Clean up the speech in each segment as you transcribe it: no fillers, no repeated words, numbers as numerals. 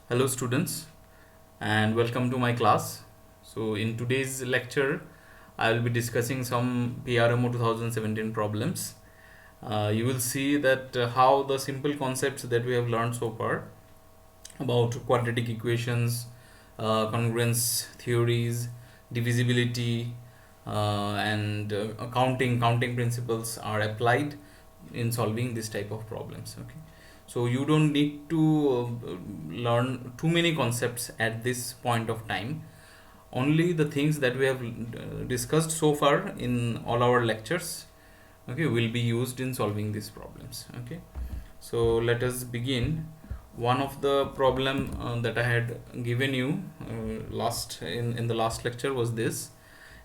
Hello students and welcome to my class. So in today's lecture I will be discussing some PRMO 2017 problems. You will see that how the simple concepts that we have learned so far about quadratic equations, congruence theories, divisibility, and counting principles are applied in solving this type of problems. Okay, so you don't need to learn too many concepts at this point of time. Only the things that we have discussed so far in all our lectures, okay, will be used in solving these problems. Okay, so let us begin. One of the problem that I had given you last in the last lecture was this,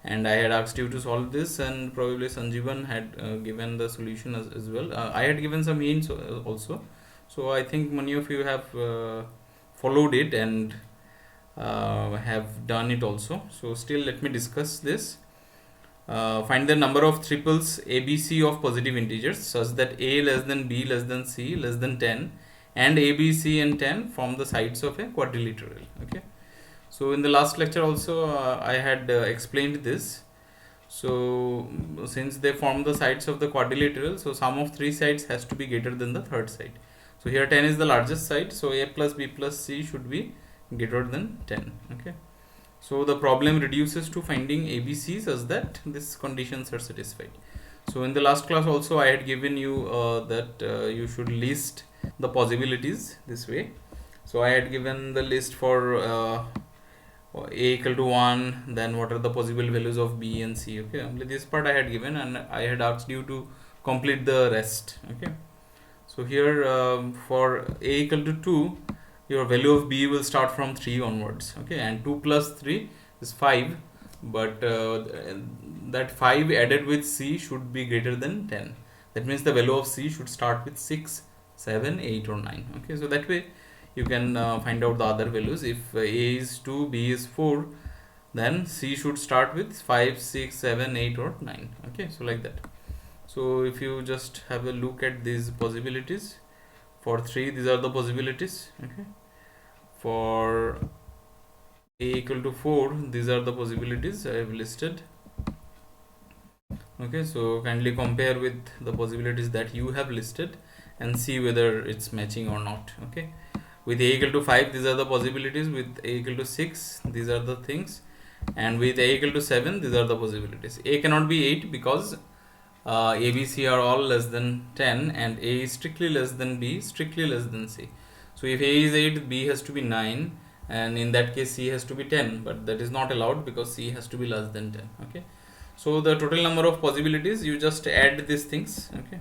and I had asked you to solve this, and probably Sanjeevan had given the solution as well. I had given some hints also, so I think many of you have followed it and have done it also. So still let me discuss this. Find the number of triples ABC of positive integers such that a less than b less than c less than 10 and a, b, c and 10 form the sides of a quadrilateral. Okay, so in the last lecture also I had explained this. So since they form the sides of the quadrilateral, so sum of three sides has to be greater than the third side. So here 10 is the largest side, so a plus b plus c should be greater than 10. Okay, so the problem reduces to finding ABC such that these conditions are satisfied. So in the last class also I had given you that you should list the possibilities this way. So I had given the list for a equal to 1, then what are the possible values of b and c. Okay, only this part I had given, and I had asked you to complete the rest. Okay, so here for a equal to 2, your value of b will start from 3 onwards. Okay, and 2 plus 3 is 5, but that 5 added with c should be greater than 10. That means the value of c should start with 6, 7, 8 or 9. Okay, so that way you can find out the other values. If a is 2, b is 4, then c should start with 5, 6, 7, 8 or 9. Okay, so like that. So if you just have a look at these possibilities, for 3 these are the possibilities. Okay, for a equal to 4 these are the possibilities I have listed. Okay, so kindly compare with the possibilities that you have listed and see whether it's matching or not. Okay, with a equal to 5 these are the possibilities, with a equal to 6 these are the things, and with a equal to 7 these are the possibilities. A cannot be 8 because a, b, c are all less than 10, and a is strictly less than b, strictly less than c. So if a is 8, b has to be 9, and in that case c has to be 10, but that is not allowed because c has to be less than 10. Okay, so the total number of possibilities, you just add these things. Okay,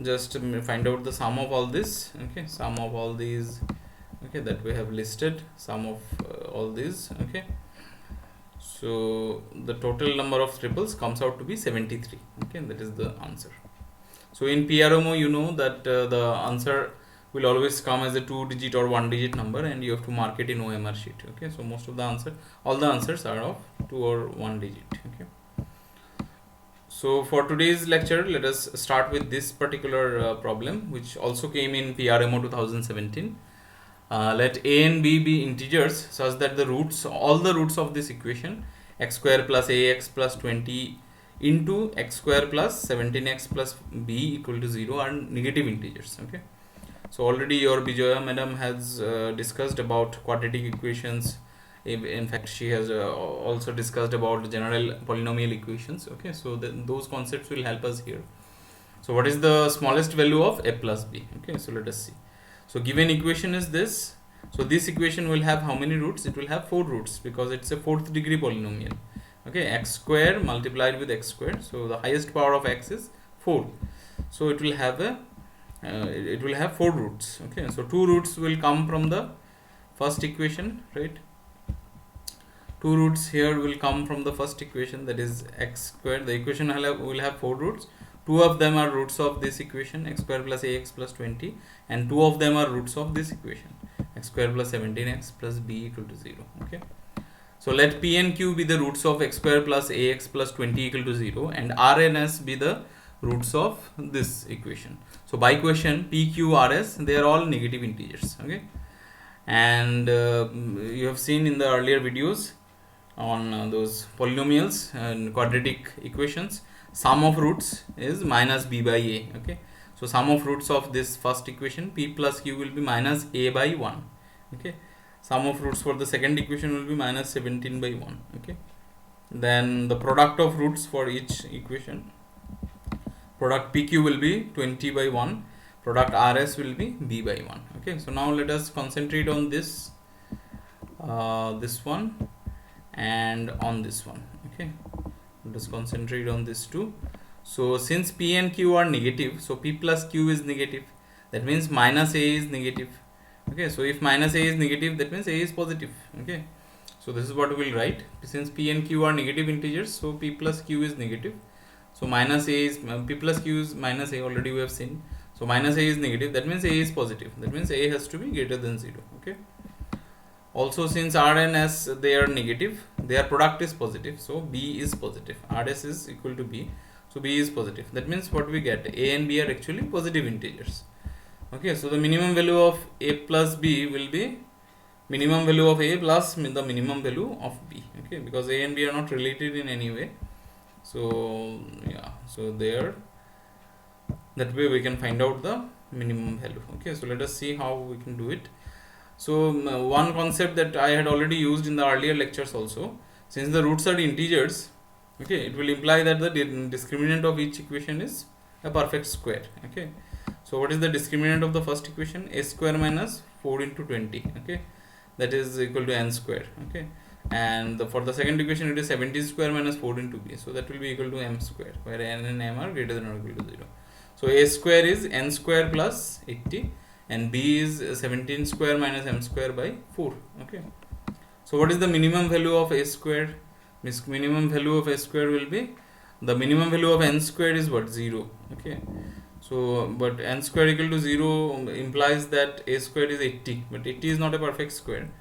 just find out the sum of all this. Okay, sum of all these, okay, that we have listed, sum of all these. Okay, so the total number of triples comes out to be 73. Okay, that is the answer. So in PRMO, you know that the answer will always come as a 2-digit or 1-digit number, and you have to mark it in OMR sheet. Okay, so most of the answer, all the answers are of 2 or 1 digit. Okay, so for today's lecture, let us start with this particular problem, which also came in PRMO 2017. Let a and b be integers such that the roots, all the roots of this equation, x square plus ax plus 20 into x square plus 17x plus b equal to 0 are negative integers. Okay, so already your Bijoya madam has discussed about quadratic equations. In fact, she has also discussed about general polynomial equations. Okay, so those concepts will help us here. So what is the smallest value of a plus b? Okay, so let us see. So given equation is this. So this equation will have how many roots? It will have 4 roots because it's a 4th degree polynomial. Okay, x square multiplied with x square. So the highest power of x is 4. So it will have a 4 roots. Okay, so 2 roots will come from the first equation, right? 2 roots here will come from the first equation, that is x square. The equation will have 4 roots. 2 of them are roots of this equation, x square plus ax plus 20, and 2 of them are roots of this equation, x square plus 17x plus b equal to 0. Okay, so let p and q be the roots of x square plus ax plus 20 equal to 0, and r and s be the roots of this equation. So by question, p, q, r, s, they are all negative integers. Okay, And you have seen in the earlier videos on those polynomials and quadratic equations, sum of roots is minus b by a. Okay, so sum of roots of this first equation, p plus q, will be minus a by 1. Okay, sum of roots for the second equation will be minus 17 by 1. Okay, then the product of roots for each equation, product pq will be 20 by 1, product rs will be b by 1. Okay, so now let us concentrate on this this one and on this one. Okay, let us concentrate on this two. So since p and q are negative, so p plus q is negative, that means minus a is negative. Okay, so if minus a is negative, that means a is positive. Okay, so this is what we will write. Since p and q are negative integers, so p plus q is negative. So minus a is p plus q is minus a, already we have seen. So minus a is negative, that means a is positive, that means a has to be greater than 0. Okay, also since r and s, they are negative, their product is positive, so b is positive, rs is equal to b, so b is positive. That means what we get, a and b are actually positive integers. Okay, so the minimum value of a plus b will be minimum value of a plus the minimum value of b. Okay, because a and b are not related in any way, so yeah, so there, that way we can find out the minimum value. Okay, so let us see how we can do it. So one concept that I had already used in the earlier lectures also, since the roots are integers, okay, it will imply that the discriminant of each equation is a perfect square. Okay, so what is the discriminant of the first equation? A square minus 4 into 20. Okay, that is equal to n square. Okay, and for the second equation it is 17 square minus 4 into b, so that will be equal to m square, where n and m are greater than or equal to 0. So a square is n square plus 80, and b is 17 square minus m square by 4. Okay, so what is the minimum value of a square? Minimum value of a square will be, the minimum value of n square is what? 0. Okay, so but n square equal to 0 implies that a square is 80, but 80 is not a perfect square,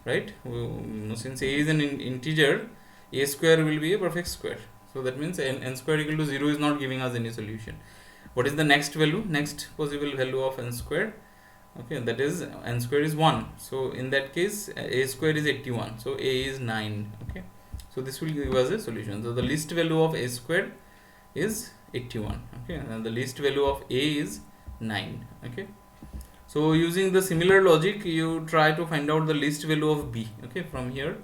right? Since a is an integer, a square will be a perfect square, so that means n square equal to 0 is not giving us any solution. What is the next value, next possible value of n square? Okay, that is n square is 1, so in that case a square is 81, so a is 9. Okay, so this will give us a solution. So the least value of a square is 81. Okay, and the least value of a is 9. Okay, so using the similar logic, you try to find out the least value of b. Okay, from here,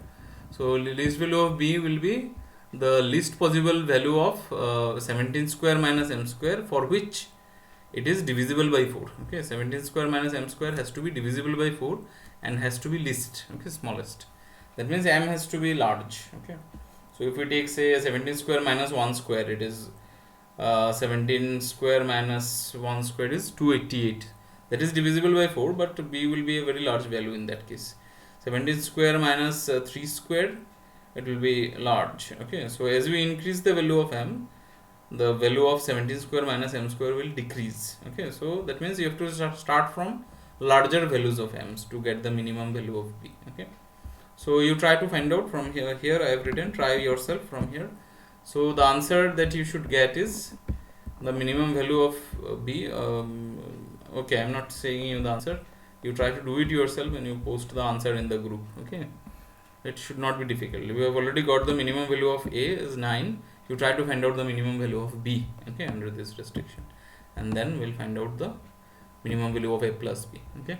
so least value of b will be the least possible value of 17 square minus m square, for which it is divisible by 4. Okay, 17 square minus m square has to be divisible by 4 and has to be least. Okay, smallest, that means m has to be large. Okay, so if we take say 17 square minus 1 square, it is 17 square minus 1 square is 288, that is divisible by 4, but b will be a very large value in that case. 17 square minus 3 square, it will be large. Okay, so as we increase the value of m, the value of 17 square minus m square will decrease. Okay, so that means you have to start from larger values of m's to get the minimum value of b. Okay, so you try to find out from here. Here I have written, try yourself from here. So the answer that you should get is the minimum value of b. Okay, I am not saying you the answer, you try to do it yourself and you post the answer in the group. Okay, it should not be difficult. We have already got the minimum value of a is 9. You try to find out the minimum value of b. Okay, under this restriction, and then we'll find out the minimum value of a plus b. Okay,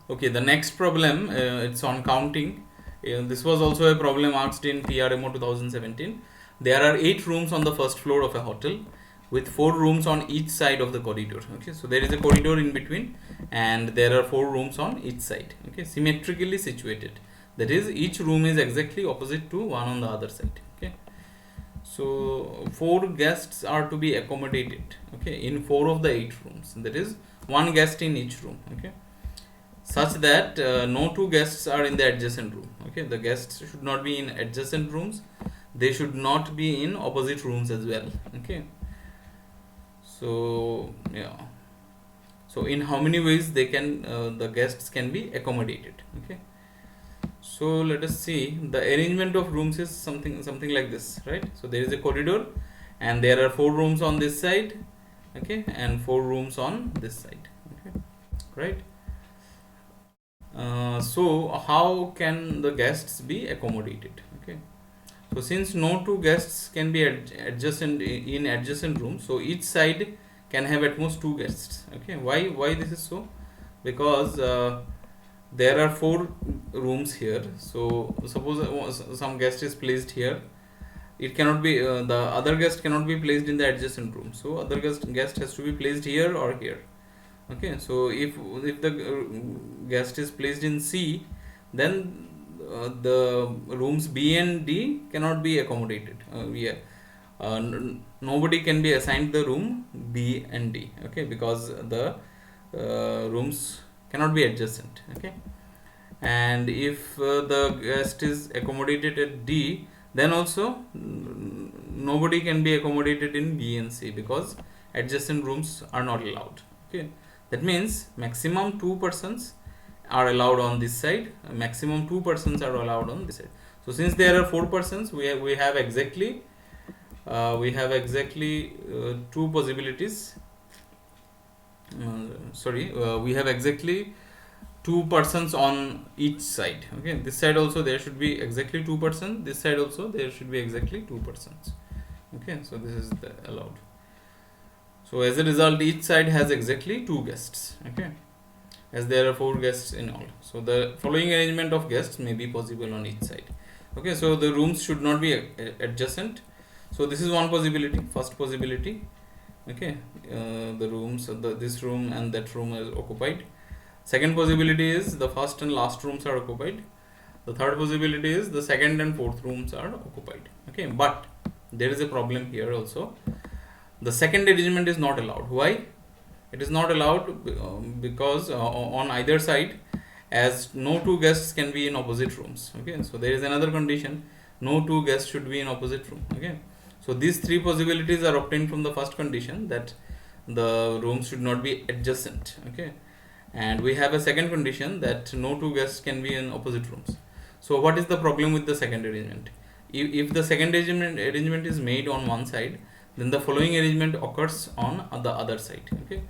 okay, the next problem, it's on counting. This was also a problem asked in PRMO 2017. There are 8 rooms on the first floor of a hotel with 4 rooms on each side of the corridor. Okay, so there is a corridor in between and there are 4 rooms on each side. Okay, symmetrically situated, that is each room is exactly opposite to one on the other side. Okay, so 4 guests are to be accommodated, okay, in 4 of the 8 rooms, that is 1 guest in each room. Okay, such that no 2 guests are in the adjacent room. Okay, the guests should not be in adjacent rooms, they should not be in opposite rooms as well. Okay, so yeah, so in how many ways they can the guests can be accommodated. Okay, so let us see, the arrangement of rooms is something like this, right? So there is a corridor and there are 4 rooms on this side, okay, and 4 rooms on this side. Okay, right? so how can the guests be accommodated? Okay, so since no two guests can be adjacent in adjacent rooms, so each side can have at most two guests. Okay, why this is so? Because there are four rooms here. So suppose some guest is placed here, it cannot be the other guest cannot be placed in the adjacent room, so other guest has to be placed here or here. Okay, so if the guest is placed in C, then the rooms B and D cannot be accommodated. Nobody can be assigned the room B and D. Okay, because the rooms cannot be adjacent. Okay, and if the guest is accommodated at D, then also nobody can be accommodated in B and C because adjacent rooms are not allowed. Okay, that means maximum two persons are allowed on this side, maximum two persons are allowed on this side. So since there are four persons, we have exactly two possibilities. We have exactly two persons on each side. Okay, this side also there should be exactly two persons, this side also there should be exactly two persons. Okay, so this is the allowed. So as a result, each side has exactly two guests. Okay, as there are four guests in all, so the following arrangement of guests may be possible on each side. Okay, so the rooms should not be adjacent. So this is one possibility, first possibility. Okay, the rooms, this room and that room is occupied. Second possibility is the first and last rooms are occupied. The third possibility is the second and fourth rooms are occupied. Okay, but there is a problem here also. The second arrangement is not allowed. Why? It is not allowed because on either side, as no two guests can be in opposite rooms. Okay, so there is another condition: no two guests should be in opposite room. Okay, so these three possibilities are obtained from the first condition, that the rooms should not be adjacent. Okay, and we have a second condition that no two guests can be in opposite rooms. So what is the problem with the second arrangement? If the second arrangement is made on one side, then the following arrangement occurs on the other side. Okay,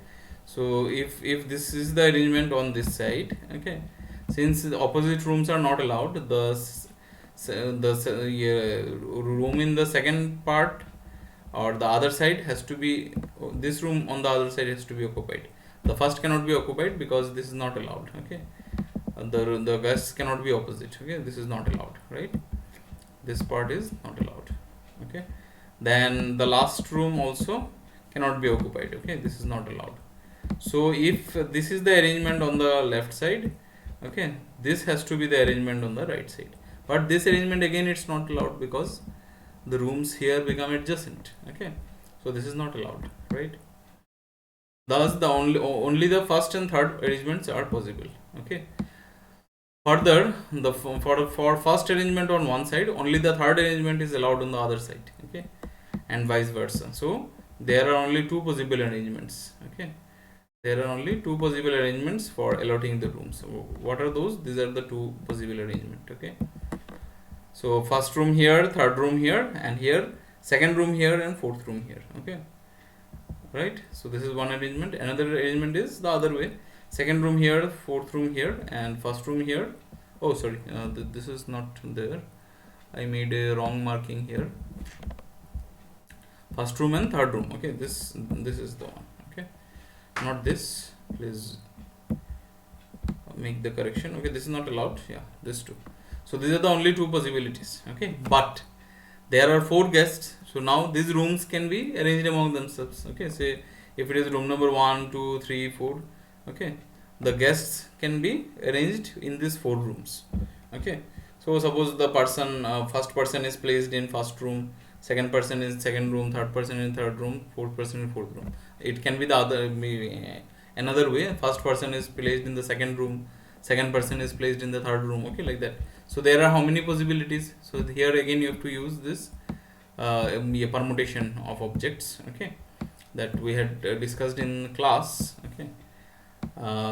so if this is the arrangement on this side, okay, since the opposite rooms are not allowed, the room in the second part or the other side has to be, this room on the other side has to be occupied. The first cannot be occupied because this is not allowed. Okay, the guests cannot be opposite. Okay, this is not allowed, right? This part is not allowed. Okay, then the last room also cannot be occupied. Okay, this is not allowed. So if this is the arrangement on the left side, okay, this has to be the arrangement on the right side. But this arrangement again, it's not allowed because the rooms here become adjacent. Okay, so this is not allowed, right? Thus the only the first and third arrangements are possible. Okay, further, the for first arrangement on one side, only the third arrangement is allowed on the other side. Okay, and vice versa. So there are only two possible arrangements. Okay, there are only two possible arrangements for allotting the rooms. So what are those? These are the two possible arrangements. Okay, so first room here, third room here, and here second room here and fourth room here. Okay, right? So this is one arrangement. Another arrangement is the other way: second room here, fourth room here, and first room here. Oh, sorry, this is not there. I made a wrong marking here. First room and third room. Okay, this is the one. Okay, not this. Please make the correction. Okay, this is not allowed. Yeah, this too. So these are the only two possibilities. Okay, but there are four guests, so now these rooms can be arranged among themselves. Okay, say if it is room number 1, 2, 3, 4, okay, the guests can be arranged in these four rooms. Okay, so suppose the person, first person is placed in first room, second person is second room, third person in third room, fourth person in fourth room. It can be the other, another way: first person is placed in the second room, second person is placed in the third room. Okay, like that. So there are how many possibilities? So here again you have to use this a permutation of objects. Okay, that we had discussed in class. Okay,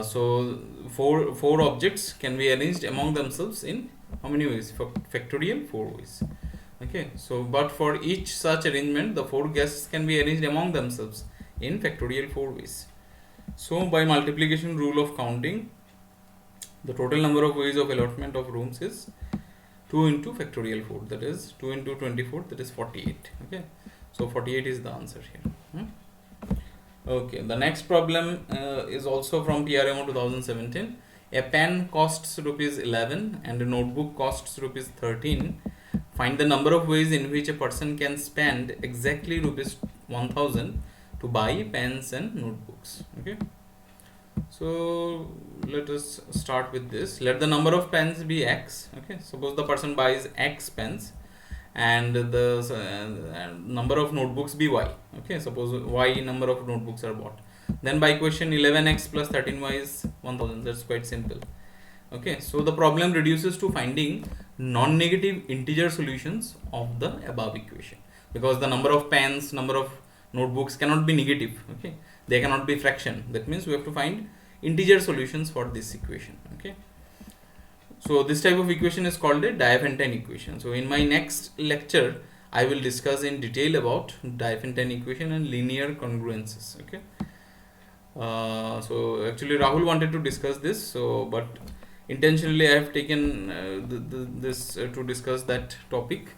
so four objects can be arranged among themselves in how many ways? For factorial, 4 ways. Okay, so but for each such arrangement, the four guests can be arranged among themselves in factorial 4 ways. So by multiplication rule of counting, The total number of ways of allotment of rooms is 2 into factorial 4, that is 2 into 24, that is 48. Okay, so 48 is the answer here. Okay, the next problem is also from PRMO 2017. A pen costs rupees 11 and a notebook costs rupees 13. Find the number of ways in which a person can spend exactly rupees 1000 to buy pens and notebooks. Okay, so let us start with this. Let the number of pens be x. Okay, suppose the person buys x pens and the number of notebooks be y. Okay, suppose y number of notebooks are bought. Then by equation 11x plus 13y is 1000. That's quite simple. Okay, so the problem reduces to finding non-negative integer solutions of the above equation, because the number of pens, number of notebooks cannot be negative. Okay, they cannot be fraction. That means we have to find integer solutions for this equation. Okay, so this type of equation is called a Diophantine equation. So in my next lecture I will discuss in detail about Diophantine equation and linear congruences. Okay, so actually Rahul wanted to discuss this, so but intentionally I have taken this to discuss that topic.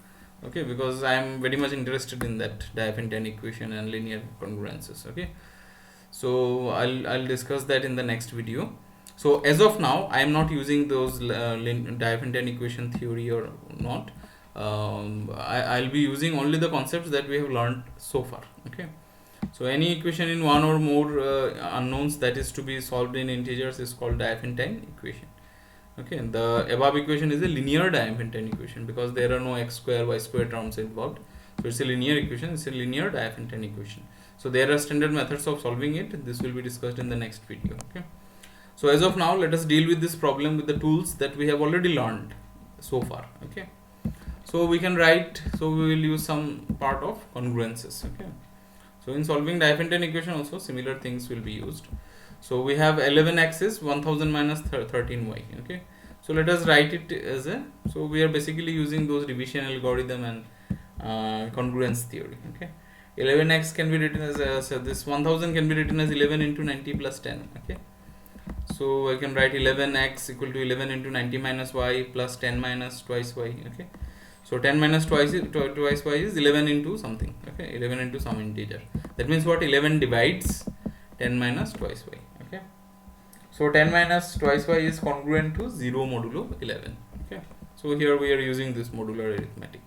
Okay, because I am very much interested in that Diophantine equation and linear congruences. Okay, so I'll discuss that in the next video. So as of now I am not using those Diophantine equation theory or not. I'll be using only the concepts that we have learned so far. Okay, so any equation in one or more unknowns that is to be solved in integers is called Diophantine equation. Okay, the above equation is a linear Diophantine equation because there are no x square y square terms involved, so it's a linear equation. It's a linear Diophantine equation. So there are standard methods of solving it. This will be discussed in the next video. Okay, so as of now let us deal with this problem with the tools that we have already learned so far. Okay, so we can write, so we will use some part of congruences. Okay, so in solving Diophantine equation also similar things will be used. So we have 11x is 1000 minus 13y. Okay, so let us write it as a, so we are basically using those division algorithm and congruence theory. Okay, 11x can be written as a, so this 1000 can be written as 11 into 90 plus 10. Okay, so I can write 11x equal to 11 into 90 minus y plus 10 minus twice y. Okay, so 10 minus twice y is 11 into something. Okay, 11 into some integer. That means what? 11 divides 10 minus twice y. Okay, so 10 minus twice y is congruent to 0 modulo 11. Okay, so here we are using this modular arithmetic.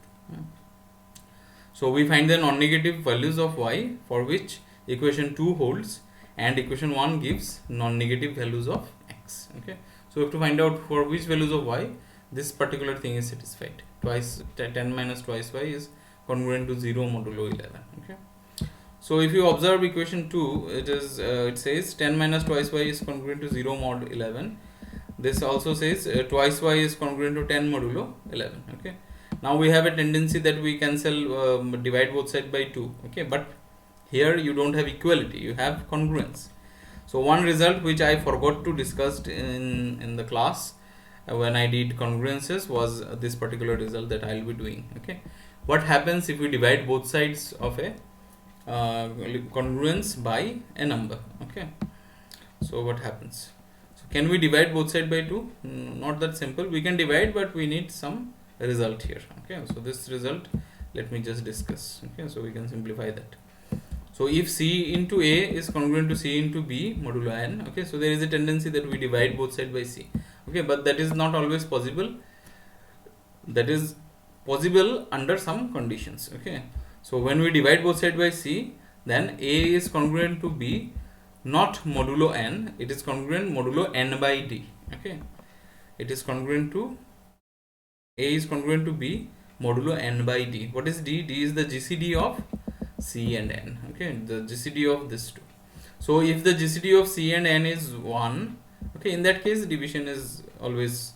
So we find the non-negative values of y for which equation 2 holds and equation 1 gives non-negative values of x. Okay, so we have to find out for which values of y this particular thing is satisfied. Twice 10 minus twice y is congruent to 0 modulo 11. Okay, so if you observe equation 2, it is it says 10 minus twice y is congruent to 0 mod 11. This also says twice y is congruent to 10 modulo 11. Okay, now we have a tendency that we cancel divide both sides by 2. Okay, but here you don't have equality, you have congruence. So one result which I forgot to discuss in the class when I did congruences was this particular result that I'll be doing. Okay, what happens if we divide both sides of a congruence by a number? Okay, so what happens? So can we divide both sides by 2? Not that simple. We can divide, but we need some result here. Okay, so this result let me just discuss. Okay, so we can simplify that. So if c into a is congruent to c into b modulo n, okay, so there is a tendency that we divide both sides by c. Okay, but that is not always possible. That is possible under some conditions. Okay, so when we divide both sides by c, then a is congruent to b, not modulo n, it is congruent modulo n by d. Okay, it is congruent to, a is congruent to b modulo n by d. What is d? D is the GCD of c and n. Okay, the GCD of this two. So if the GCD of c and n is 1, okay, in that case division is always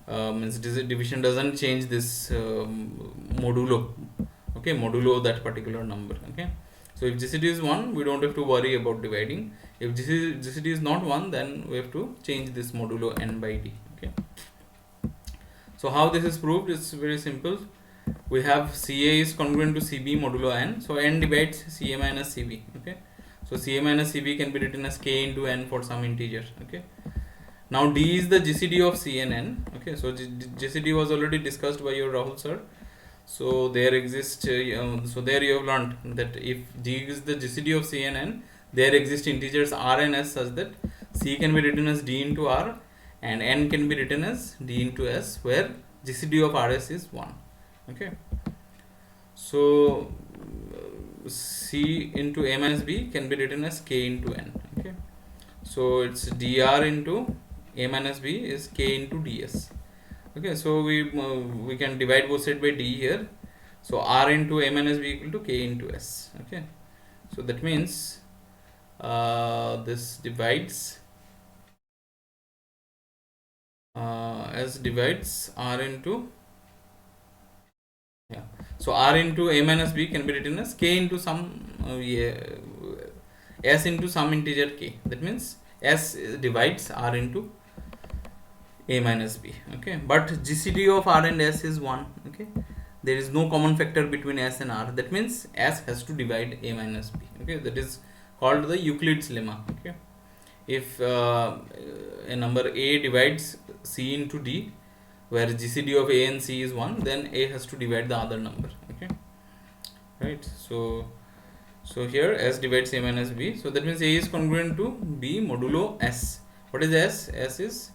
means division doesn't change this modulo. Okay, modulo that particular number. Okay, so if GCD is 1, we don't have to worry about dividing. If GCD is not 1, then we have to change this modulo n by d. Okay, so how this is proved is very simple. We have CA is congruent to CB modulo n, so n divides CA minus CB. Okay, so CA minus CB can be written as k into n for some integer. Okay, Now D is the GCD of C and N. Okay, so GCD was already discussed by your Rahul sir. So there exists, so there you have learned that if D is the GCD of C and N, there exist integers R and S such that C can be written as D into R and N can be written as D into S, where GCD of RS is 1. Okay, so C into A minus B can be written as K into N. Okay, so it's dr into A minus B is K into ds. Okay, so we can divide both sides by D here. So R into A minus B equal to K into S. Okay, so that means this divides S divides R into, yeah, so R into A minus B can be written as K into some S into some integer K. That means S divides R into A minus B. Okay, but GCD of R and S is 1. Okay, there is no common factor between S and R. That means S has to divide A minus B. Okay, that is called the Euclid's lemma. Okay, if a number A divides C into D, where GCD of A and C is 1, then A has to divide the other number. Okay, right, so here S divides A minus B, so that means A is congruent to B modulo S. What is S? S is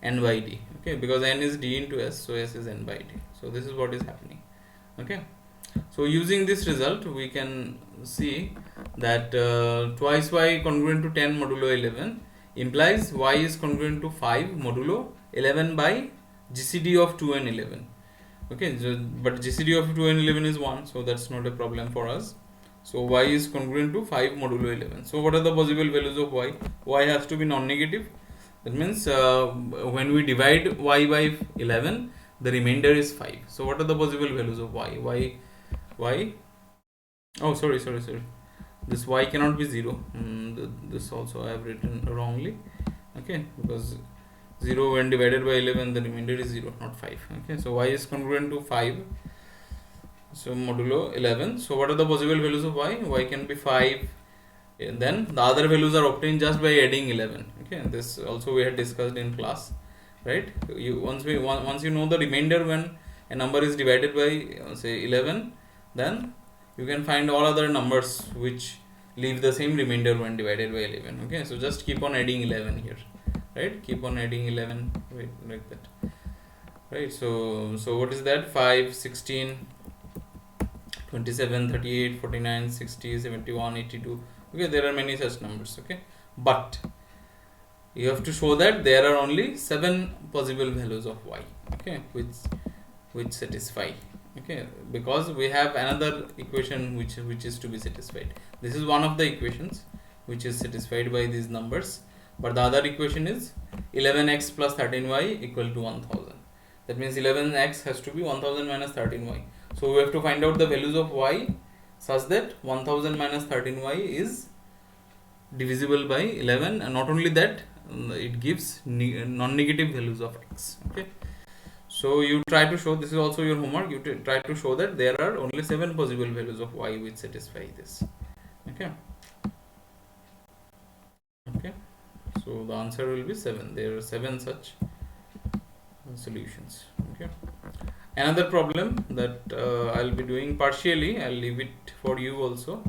N by D. Okay, because N is D into S, so S is N by D. So this is what is happening. Okay, so using this result we can see that twice y congruent to 10 modulo 11 implies y is congruent to 5 modulo 11 by GCD of 2 and 11. Okay, so, but GCD of 2 and 11 is 1, so that's not a problem for us. So y is congruent to 5 modulo 11. So what are the possible values of y? Y has to be non-negative. That means when we divide y by 11, the remainder is 5. So what are the possible values of y? Oh, sorry. This y cannot be 0. This also I have written wrongly. Okay, because 0 when divided by 11, the remainder is 0, not 5. Okay, so y is congruent to 5. So modulo 11. So what are the possible values of y? Y can be 5. And then the other values are obtained just by adding 11. Okay, this also we had discussed in class, right? Once you know the remainder when a number is divided by say 11, then you can find all other numbers which leave the same remainder when divided by 11. Okay, so just keep on adding 11 here, right? Keep on adding 11, wait, like that, right? So what is that? 5, 16, 27, 38, 49, 60, 71, 82. Okay, there are many such numbers. Okay, but you have to show that there are only 7 possible values of y. Okay, which satisfy. Okay, because we have another equation which is to be satisfied. This is one of the equations which is satisfied by these numbers, but the other equation is 11x plus 13y equal to 1000. That means 11x has to be 1000 minus 13y. So we have to find out the values of y such that 1000 minus 13y is divisible by 11, and not only that, it gives non-negative values of x. Okay, so you try to show, this is also your homework, you try to show that there are only 7 possible values of y which satisfy this. Okay, so the answer will be 7. There are 7 such solutions. Okay, another problem that I'll be doing partially, I'll leave it for you also.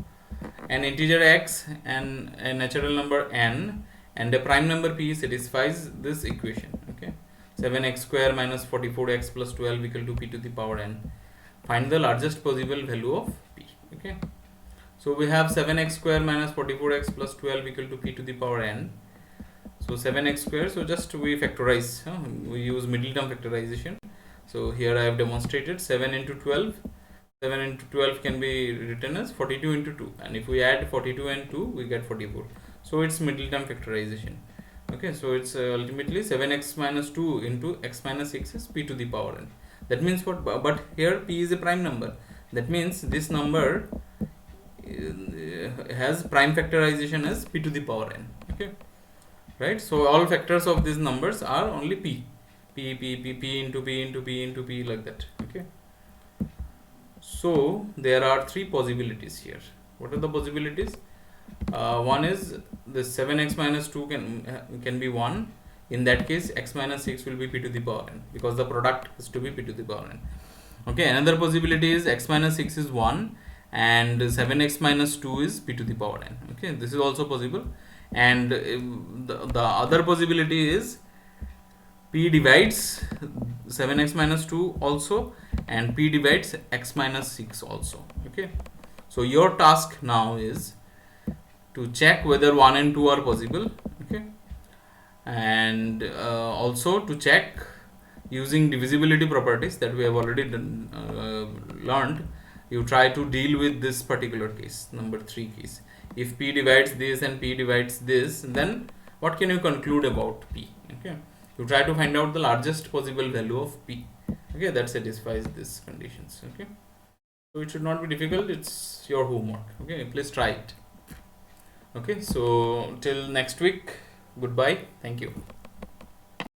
An integer x and a natural number n and a prime number p satisfies this equation. Okay, 7x square minus 44x plus 12 equal to p to the power n. Find the largest possible value of p. Okay, so we have 7x square minus 44x plus 12 equal to p to the power n. So 7x square, so just we factorize, we use middle term factorization. So here I have demonstrated 7 into 12. 7 into 12 can be written as 42 into 2, and if we add 42 and 2 we get 44. So it's middle term factorization. Okay, so it's ultimately 7x minus 2 into x minus 6 is p to the power n. That means what? But here p is a prime number. That means this number has prime factorization as p to the power n. Okay, right? So all factors of these numbers are only p into p into p into p, like that. Okay, so there are 3 possibilities here. What are the possibilities? One is this 7x minus 2 can be 1, In that case, x minus 6 will be p to the power n, because the product is to be p to the power n. Okay, another possibility is x minus 6 is 1 and 7x minus 2 is p to the power n. Okay, this is also possible. And the other possibility is p divides 7x minus 2 also, and p divides x minus 6 also. Okay, so your task now is to check whether 1 and 2 are possible. Okay, and also to check using divisibility properties that we have already learned. You try to deal with this particular case, number 3 case. If p divides this and p divides this, then what can you conclude about p? Okay, you try to find out the largest possible value of p. Okay, that satisfies these conditions. Okay, so it should not be difficult, it's your homework. Okay, please try it. Okay, so till next week, goodbye, thank you.